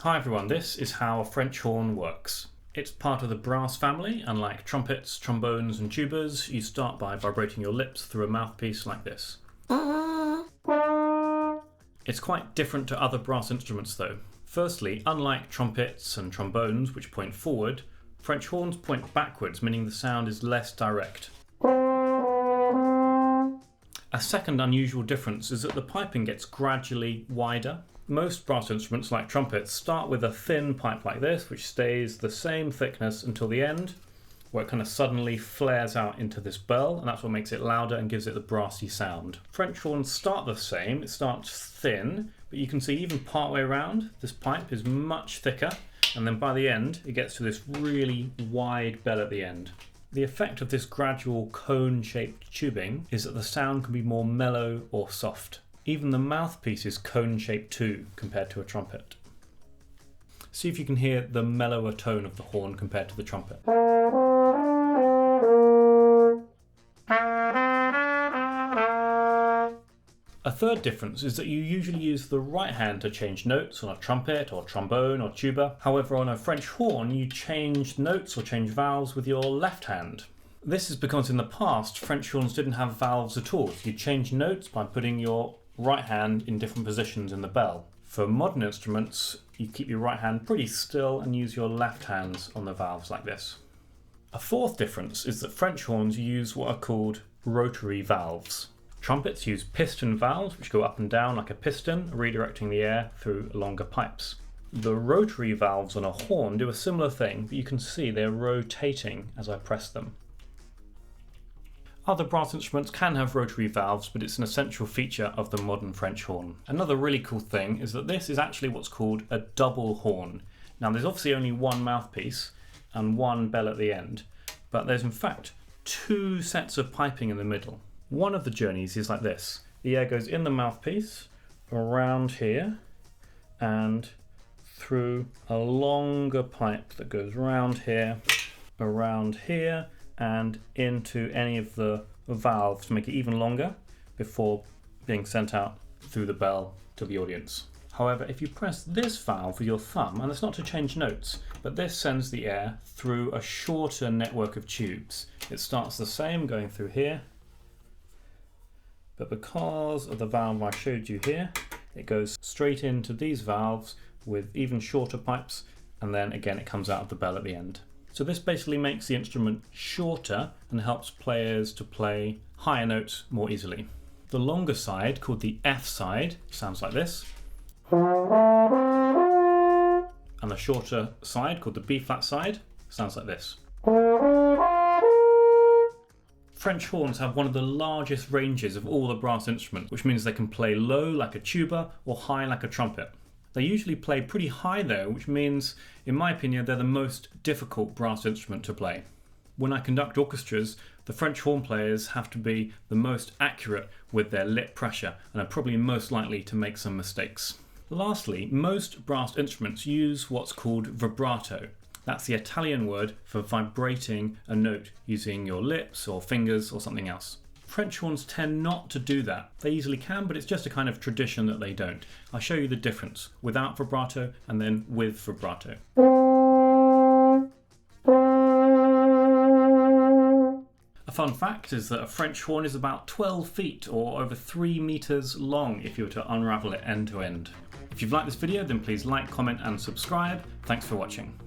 Hi everyone, this is how a French horn works. It's part of the brass family. Unlike trumpets, trombones and tubas, you start by vibrating your lips through a mouthpiece like this. It's quite different to other brass instruments though. Firstly, unlike trumpets and trombones which point forward, French horns point backwards, meaning the sound is less direct. A second unusual difference is that the piping gets gradually wider. Most brass instruments, like trumpets, start with a thin pipe like this, which stays the same thickness until the end, where it kind of suddenly flares out into this bell, and that's what makes it louder and gives it the brassy sound. French horns start the same, it starts thin, but you can see even partway around, this pipe is much thicker, and then by the end, it gets to this really wide bell at the end. The effect of this gradual cone-shaped tubing is that the sound can be more mellow or soft. Even the mouthpiece is cone-shaped too, compared to a trumpet. See if you can hear the mellower tone of the horn compared to the trumpet. A third difference is that you usually use the right hand to change notes on a trumpet or trombone or tuba. However, on a French horn, you change notes or change valves with your left hand. This is because in the past, French horns didn't have valves at all. You change notes by putting your right hand in different positions in the bell. For modern instruments, you keep your right hand pretty still and use your left hands on the valves like this. A fourth difference is that French horns use what are called rotary valves. Trumpets use piston valves, which go up and down like a piston, redirecting the air through longer pipes. The rotary valves on a horn do a similar thing, but you can see they're rotating as I press them. Other brass instruments can have rotary valves, but it's an essential feature of the modern French horn. Another really cool thing is that this is actually what's called a double horn. Now there's obviously only one mouthpiece and one bell at the end, but there's in fact two sets of piping in the middle. One of the journeys is like this. The air goes in the mouthpiece, around here, and through a longer pipe that goes around here, and into any of the valves to make it even longer before being sent out through the bell to the audience. However, if you press this valve with your thumb, and it's not to change notes, but this sends the air through a shorter network of tubes. It starts the same going through here, but because of the valve I showed you here, it goes straight into these valves with even shorter pipes, and then again it comes out of the bell at the end. So this basically makes the instrument shorter and helps players to play higher notes more easily. The longer side, called the F side, sounds like this. And the shorter side, called the B flat side, sounds like this. French horns have one of the largest ranges of all the brass instruments, which means they can play low like a tuba or high like a trumpet. They usually play pretty high though, which means, in my opinion, they're the most difficult brass instrument to play. When I conduct orchestras, the French horn players have to be the most accurate with their lip pressure and are probably most likely to make some mistakes. Lastly, most brass instruments use what's called vibrato. That's the Italian word for vibrating a note using your lips or fingers or something else. French horns tend not to do that. They easily can, but it's just a kind of tradition that they don't. I'll show you the difference without vibrato and then with vibrato. A fun fact is that a French horn is about 12 feet or over 3 meters long if you were to unravel it end to end. If you've liked this video, then please like, comment and subscribe. Thanks for watching.